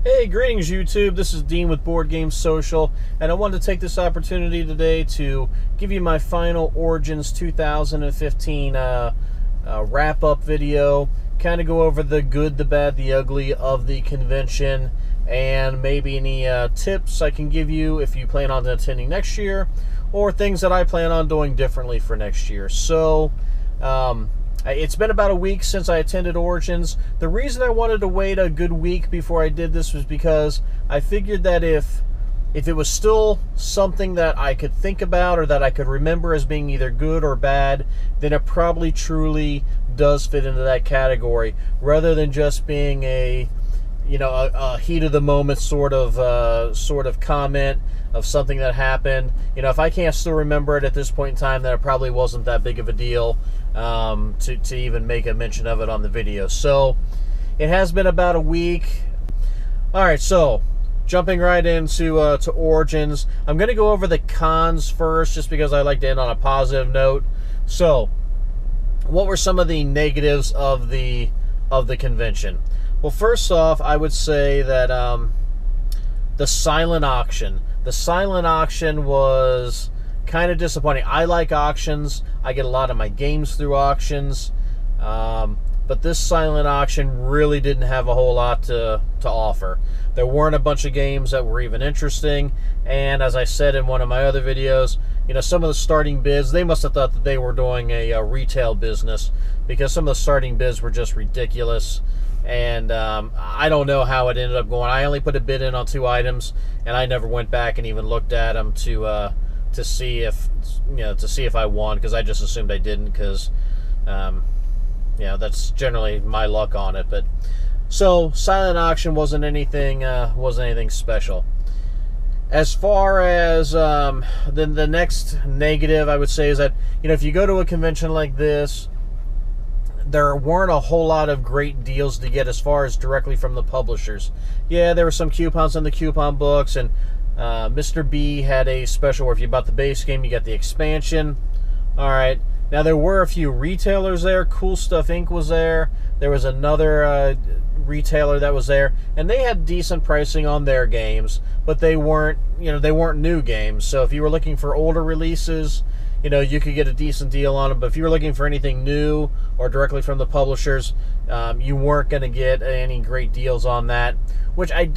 Hey, greetings YouTube. This is Dean with Board Game Social, and I wanted to take this opportunity today to give you my final Origins 2015 wrap-up video, kind of go over the good, the bad, the ugly of the convention, and maybe any tips I can give you if you plan on attending next year, or things that I plan on doing differently for next year. So, it's been about a week since I attended Origins. The reason I wanted to wait a good week before I did this was because I figured that if it was still something that I could think about or that I could remember as being either good or bad, then it probably truly does fit into that category, rather than just being a heat of the moment sort of comment of something that happened. If I can't still remember it at this point in time, then it probably wasn't that big of a deal to even make a mention of it on the video. So it has been about a week. All right, so jumping right into to Origins, I'm going to go over the cons first, just because I like to end on a positive note. So, what were some of the negatives of the convention? Well, first off, I would say that the silent auction. The silent auction was kind of disappointing. I like auctions. I get a lot of my games through auctions. But this silent auction really didn't have a whole lot to offer. There weren't a bunch of games that were even interesting. And as I said in one of my other videos, some of the starting bids, they must have thought that they were doing a retail business, because some of the starting bids were just ridiculous. And I don't know how it ended up going. I only put a bid in on 2 items, and I never went back and even looked at them to see if I won, because I just assumed I didn't, because that's generally my luck on it. But so silent auction wasn't anything special. As far as the next negative, I would say, is that if you go to a convention like this, there weren't a whole lot of great deals to get as far as directly from the publishers. Yeah, there were some coupons in the coupon books, and Mr. B had a special where if you bought the base game, you got the expansion. All right. Now, there were a few retailers there. Cool Stuff Inc. was there. There was another retailer that was there, and they had decent pricing on their games, but they weren't new games. So if you were looking for older releases, you could get a decent deal on them. But if you were looking for anything new or directly from the publishers, you weren't going to get any great deals on that, which I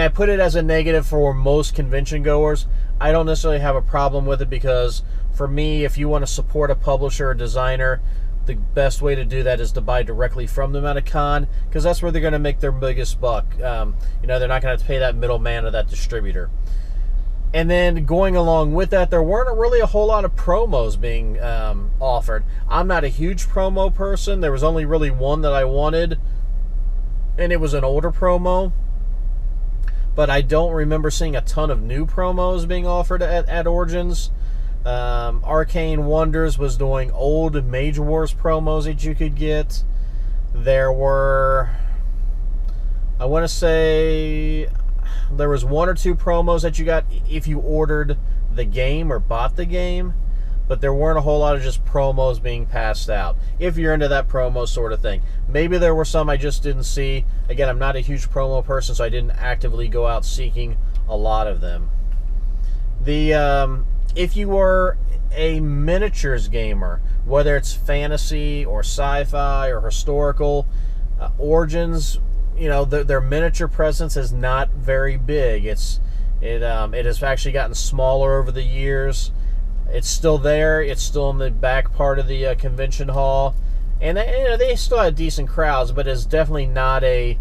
put it as a negative for most convention goers. I don't necessarily have a problem with it, because for me, if you want to support a publisher or designer, the best way to do that is to buy directly from them at a con, because that's where they're going to make their biggest buck. They're not going to have to pay that middleman or that distributor. And then going along with that, there weren't really a whole lot of promos being offered. I'm not a huge promo person. There was only really one that I wanted, and it was an older promo. But I don't remember seeing a ton of new promos being offered at Origins. Arcane Wonders was doing old Mage Wars promos that you could get. There were, I want to say, there was 1 or 2 promos that you got if you ordered the game or bought the game, but there weren't a whole lot of just promos being passed out, if you're into that promo sort of thing. Maybe there were some I just didn't see. Again, I'm not a huge promo person, so I didn't actively go out seeking a lot of them. If you were a miniatures gamer, whether it's fantasy or sci-fi or historical, Origins, their miniature presence is not very big. It has actually gotten smaller over the years. It's still there. It's still in the back part of the convention hall, and they still have decent crowds. But it's definitely not a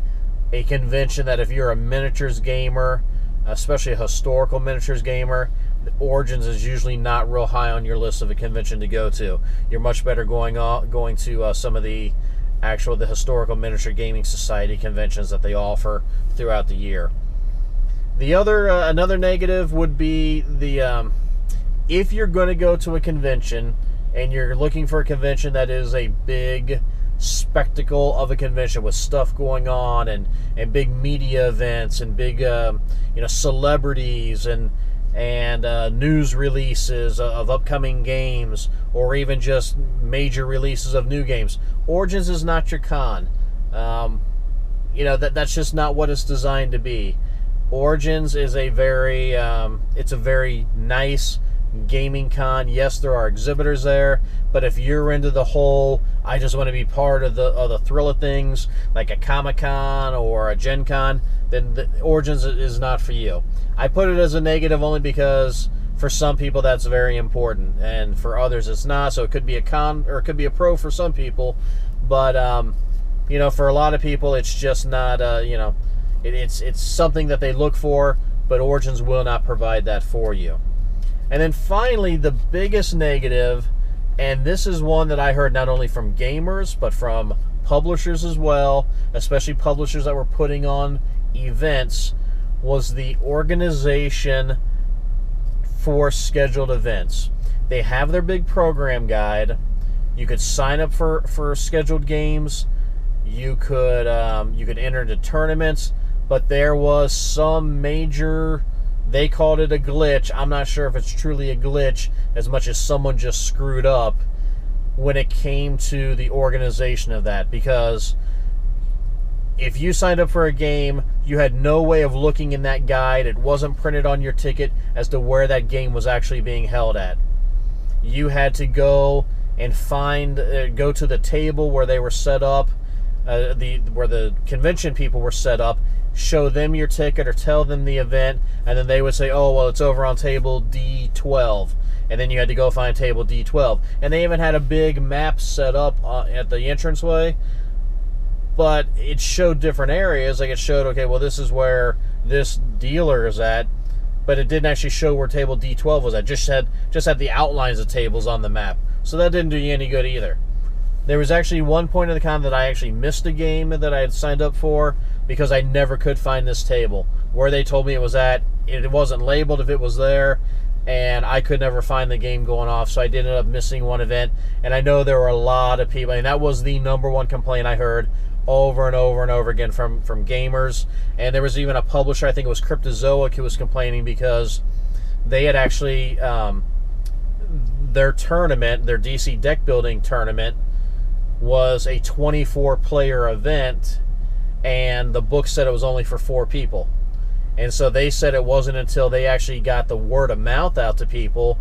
convention that, if you're a miniatures gamer, especially a historical miniatures gamer, Origins is usually not real high on your list of a convention to go to. You're much better going to some of the historical miniature gaming society conventions that they offer throughout the year. The other another negative would be if you're going to go to a convention and you're looking for a convention that is a big spectacle of a convention with stuff going on and big media events and big celebrities and news releases of upcoming games, or even just major releases of new games, Origins is not your con. that's just not what it's designed to be. Origins is a very it's a very nice gaming con. Yes, there are exhibitors there, but if you're into the whole, I just want to be part of the thrill of things, like a Comic-Con or a Gen Con, then the Origins is not for you. I put it as a negative only because for some people that's very important, and for others it's not. So it could be a con or it could be a pro for some people, but for a lot of people it's just not. It's something that they look for, but Origins will not provide that for you. And then finally, the biggest negative, and this is one that I heard not only from gamers, but from publishers as well, especially publishers that were putting on events, was the organization for scheduled events. They have their big program guide. You could sign up for scheduled games. You could enter into tournaments, but there was some major, they called it a glitch. I'm not sure if it's truly a glitch as much as someone just screwed up when it came to the organization of that. Because if you signed up for a game, you had no way of looking in that guide. It wasn't printed on your ticket as to where that game was actually being held at. You had to go and go to the table where they were set up, where the convention people were set up, show them your ticket or tell them the event, and then they would say, oh, well, it's over on table D12. And then you had to go find table D12. And they even had a big map set up at the entranceway, but it showed different areas. Like it showed, okay, well, this is where this dealer is at, but it didn't actually show where table D12 was at. Just had the outlines of tables on the map. So that didn't do you any good either. There was actually one point in the con that I actually missed a game that I had signed up for because I never could find this table. Where they told me it was at, it wasn't labeled if it was there, and I could never find the game going off, so I did end up missing one event. And I know there were a lot of people, and that was the number one complaint I heard over and over and over again from gamers. And there was even a publisher, I think it was Cryptozoic, who was complaining because they had actually, their tournament, their DC deck building tournament, was a 24-player event, and the book said it was only for 4 people. And so they said it wasn't until they actually got the word of mouth out to people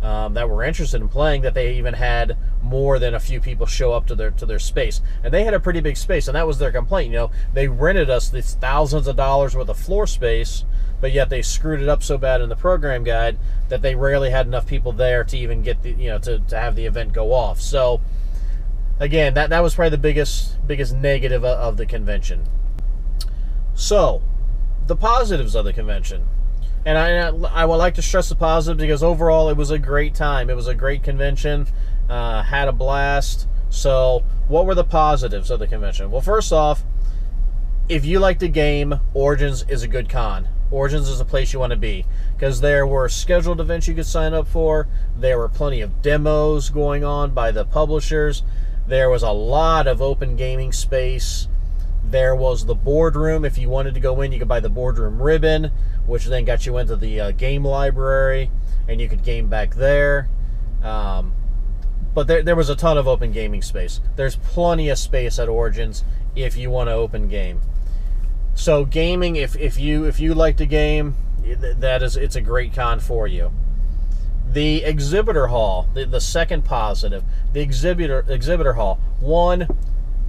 that were interested in playing that they even had more than a few people show up to their space. And they had a pretty big space, and that was their complaint. They rented us this thousands of dollars worth of floor space, but yet they screwed it up so bad in the program guide that they rarely had enough people there to even get to have the event go off. So again, that was probably the biggest negative of the convention. So, the positives of the convention. And I would like to stress the positive because overall it was a great time. It was a great convention. Had a blast. So, what were the positives of the convention? Well, first off, if you like the game, Origins is a good con. Origins is a place you want to be because there were scheduled events you could sign up for. There were plenty of demos going on by the publishers. There was a lot of open gaming space. There was the boardroom. If you wanted to go in, you could buy the boardroom ribbon, which then got you into the game library, and you could game back there. But there was a ton of open gaming space. There's plenty of space at Origins if you want to open game. So gaming, if you like the game, it's a great con for you. The exhibitor hall, the second positive, the exhibitor hall. One,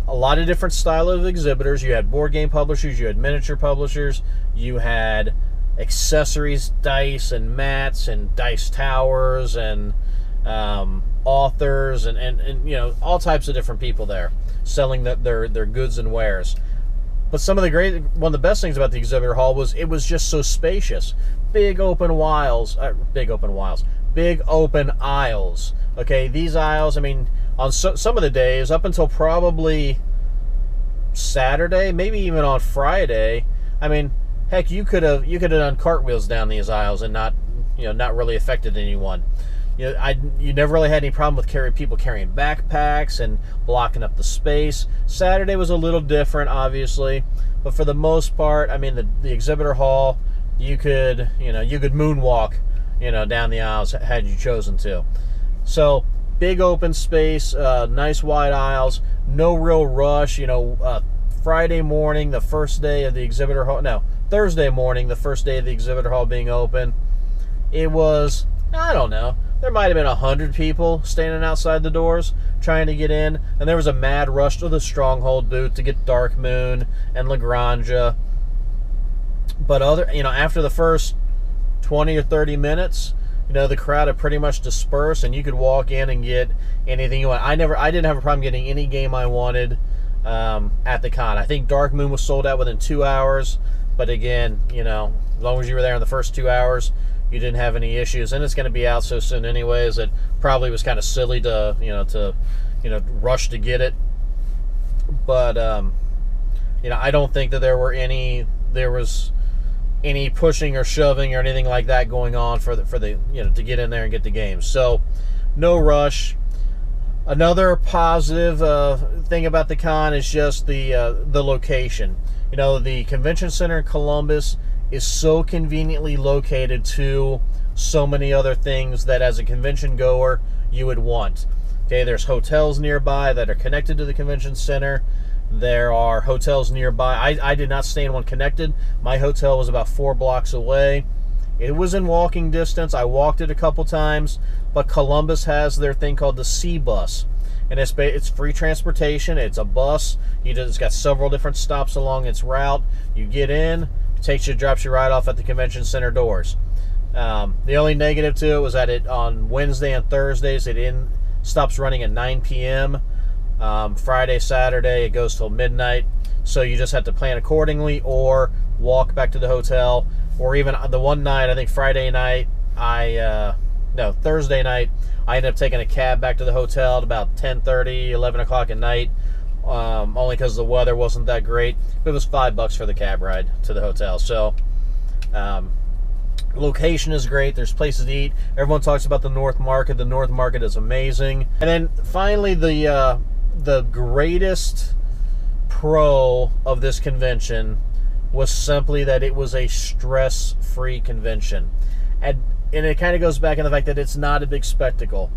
a lot of different style of exhibitors. You had board game publishers, you had miniature publishers, you had accessories, dice and mats and dice towers and authors and all types of different people there selling their goods and wares. But one of the best things about the exhibitor hall was it was just so spacious. Big open aisles. Okay, these aisles, I mean, on some of the days, up until probably Saturday, maybe even on Friday, I mean, heck, you could have done cartwheels down these aisles and not really affected anyone. You never really had any problem with people carrying backpacks and blocking up the space. Saturday was a little different, obviously, but for the most part, I mean, the exhibitor hall, you could moonwalk, down the aisles had you chosen to. So big open space, nice wide aisles, no real rush, Friday morning, the first day of the exhibitor hall, no, Thursday morning, the first day of the exhibitor hall being open, it was, I don't know, there might have been 100 people standing outside the doors trying to get in, and there was a mad rush to the Stronghold booth to get Dark Moon and Lagrange. But after the first 20 or 30 minutes, the crowd had pretty much dispersed, and you could walk in and get anything you want. I didn't have a problem getting any game I wanted at the con. I think Dark Moon was sold out within 2 hours, but again, as long as you were there in the first 2 hours, you didn't have any issues, and it's going to be out so soon anyways. It probably was kind of silly to rush to get it, but I don't think that there was any pushing or shoving or anything like that going on for the to get in there and get the game. So no rush. Another positive thing about the con is just the location. The convention center in Columbus is so conveniently located to so many other things that as a convention goer you would want. Okay, there's hotels nearby that are connected to the convention center. There are hotels nearby. I did not stay in one connected. My hotel was about 4 blocks away. It was in walking distance. I walked it a couple times, but Columbus has their thing called the C Bus, and it's free transportation. It's a bus. It's got several different stops along its route. You get in, drops you right off at the convention center doors. The only negative to it was that on Wednesday and Thursdays it stops running at 9 p.m. Friday, Saturday, it goes till midnight. So you just have to plan accordingly, or walk back to the hotel, or even the one night, I think Thursday night, I ended up taking a cab back to the hotel at about 10:30, 11 o'clock at night, only because the weather wasn't that great. It was $5 for the cab ride to the hotel. So location is great. There's places to eat. Everyone talks about the North Market. The North Market is amazing. And then finally, the greatest pro of this convention was simply that it was a stress-free convention. And it kind of goes back in the fact that it's not a big spectacle.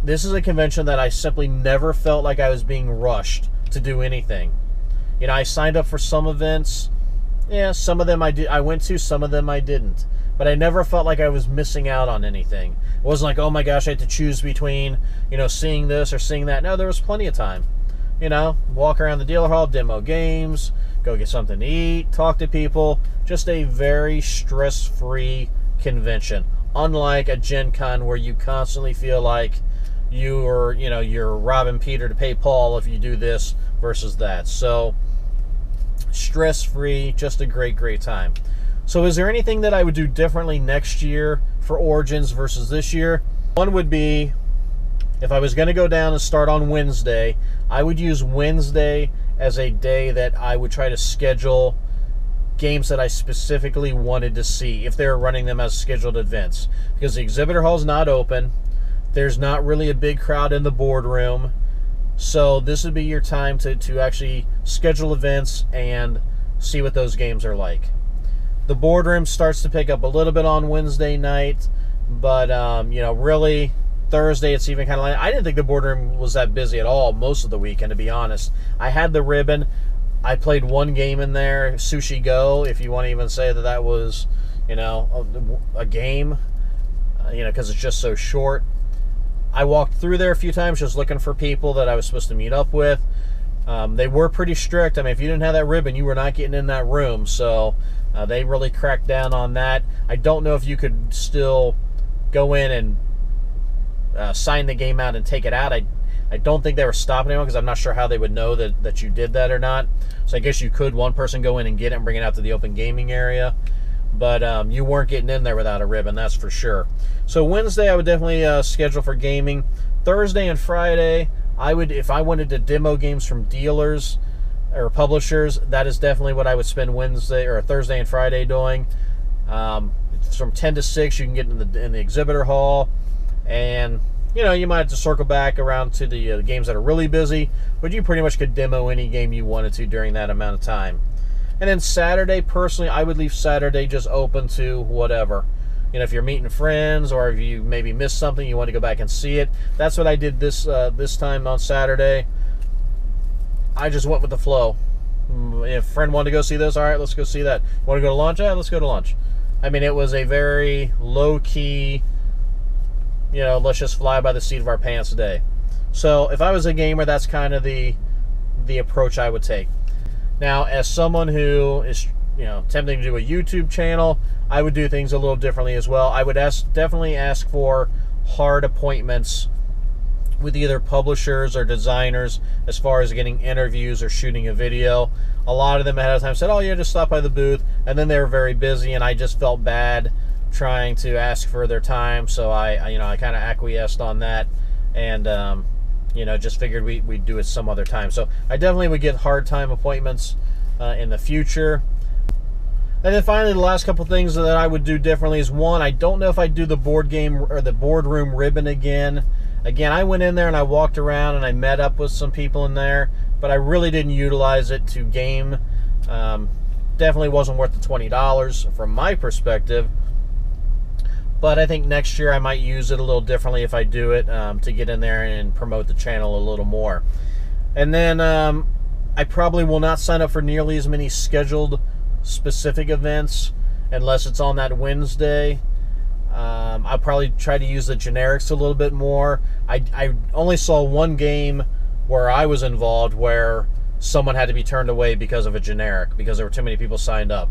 This is a convention that I simply never felt like I was being rushed to do anything. I signed up for some events. Yeah, some of them I went to, some of them I didn't. But I never felt like I was missing out on anything. It wasn't like, oh my gosh, I had to choose between, seeing this or seeing that. No, there was plenty of time. Walk around the dealer hall, demo games, go get something to eat, talk to people. Just a very stress-free convention. Unlike a Gen Con where you constantly feel like you're robbing Peter to pay Paul if you do this versus that. So, stress-free, just a great, great time. So is there anything that I would do differently next year for Origins versus this year? One would be, if I was going to go down and start on Wednesday, I would use Wednesday as a day that I would try to schedule games that I specifically wanted to see if they were running them as scheduled events. Because the exhibitor hall is not open. There's not really a big crowd in the boardroom. So this would be your time to actually schedule events and see what those games are like. The boardroom starts to pick up a little bit on Wednesday night, but really Thursday it's even kind of like, I didn't think the boardroom was that busy at all most of the weekend, to be honest. I had the ribbon. I played one game in there, Sushi Go, if you want to even say that was, a game, because it's just so short. I walked through there a few times just looking for people that I was supposed to meet up with. They were pretty strict. I mean, if you didn't have that ribbon, you were not getting in that room. So they really cracked down on that. I don't know if you could still go in and sign the game out and take it out. I don't think they were stopping anyone because I'm not sure how they would know that you did that or not. So I guess you could, one person go in and get it and bring it out to the open gaming area. But you weren't getting in there without a ribbon, that's for sure. So Wednesday I would definitely schedule for gaming. Thursday and Friday, if I wanted to demo games from dealers or publishers, that is definitely what I would spend Wednesday or Thursday and Friday doing. It's from 10 to 6, you can get in the exhibitor hall, and you might have to circle back around to the games that are really busy, but you pretty much could demo any game you wanted to during that amount of time. And then Saturday, personally, I would leave Saturday just open to whatever. If you're meeting friends or if you maybe missed something, you want to go back and see it. That's what I did this time on Saturday. I just went with the flow. If a friend wanted to go see this, all right, let's go see that. Want to go to lunch? Yeah, let's go to lunch. I mean, it was a very low-key, let's just fly by the seat of our pants day. So if I was a gamer, that's kind of the approach I would take. Now, as someone who is attempting to do a YouTube channel, I would do things a little differently as well. I would definitely ask for hard appointments with either publishers or designers as far as getting interviews or shooting a video. A lot of them ahead of time said, oh yeah, just stop by the booth, and then they were very busy, and I just felt bad trying to ask for their time, so I kind of acquiesced on that, and just figured we'd do it some other time. So I definitely would get hard time appointments in the future. And then finally, the last couple things that I would do differently is, one, I don't know if I'd do the board game or the boardroom ribbon again. Again, I went in there and I walked around and I met up with some people in there, but I really didn't utilize it to game. Definitely wasn't worth the $20 from my perspective. But I think next year I might use it a little differently if I do it, to get in there and promote the channel a little more. And then I probably will not sign up for nearly as many scheduled specific events unless it's on that Wednesday. I'll probably try to use the generics a little bit more. I only saw one game where I was involved where someone had to be turned away because of a generic, because there were too many people signed up.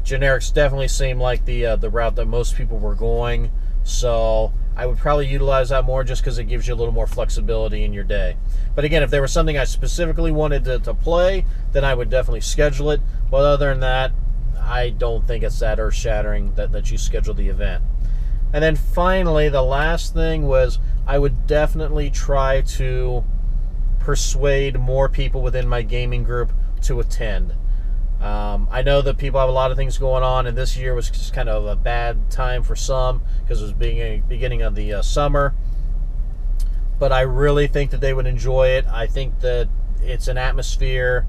Generics definitely seem like the route that most people were going, so I would probably utilize that more just because it gives you a little more flexibility in your day. But again, if there was something I specifically wanted to play, then I would definitely schedule it. But other than that, I don't think it's that earth-shattering that you schedule the event. And then finally, the last thing was I would definitely try to persuade more people within my gaming group to attend. I know that people have a lot of things going on, and this year was just kind of a bad time for some because it was beginning of the summer. But I really think that they would enjoy it. I think that it's an atmosphere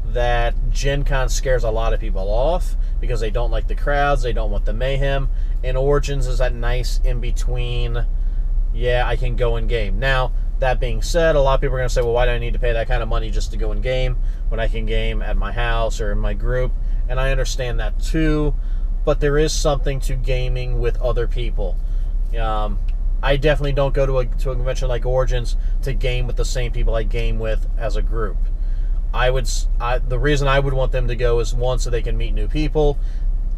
that Gen Con scares a lot of people off because they don't like the crowds, they don't want the mayhem, and Origins is that nice in-between, yeah, I can go in game. Now, that being said, a lot of people are going to say, well, why do I need to pay that kind of money just to go in game when I can game at my house or in my group? And I understand that too, but there is something to gaming with other people. I definitely don't go to a convention like Origins to game with the same people I game with as a group. The reason I would want them to go is, one, so they can meet new people,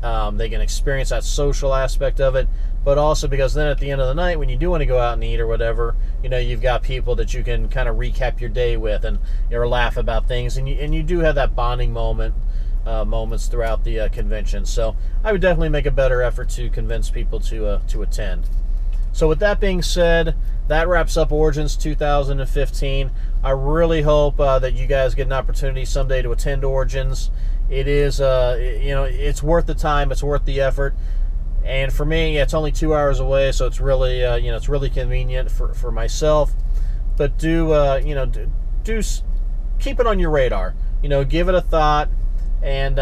they can experience that social aspect of it, but also because then at the end of the night, when you do want to go out and eat or whatever, you've got people that you can kind of recap your day with and laugh about things, and you do have that bonding moments throughout the convention. So I would definitely make a better effort to convince people to attend. So with that being said, that wraps up Origins 2015. I really hope that you guys get an opportunity someday to attend Origins. It is, it's worth the time, it's worth the effort. And for me, it's only 2 hours away, so it's really, it's really convenient for myself. But do keep it on your radar. Give it a thought, and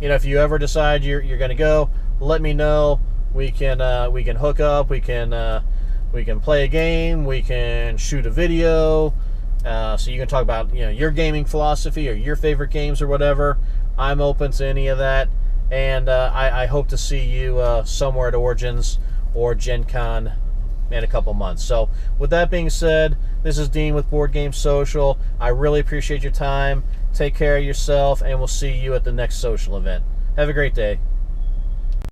if you ever decide you're going to go, let me know. We can hook up. We can play a game. We can shoot a video. So you can talk about your gaming philosophy or your favorite games or whatever. I'm open to any of that. And I hope to see you somewhere at Origins or Gen Con in a couple months. So with that being said, this is Dean with Board Game Social. I really appreciate your time. Take care of yourself, and we'll see you at the next social event. Have a great day.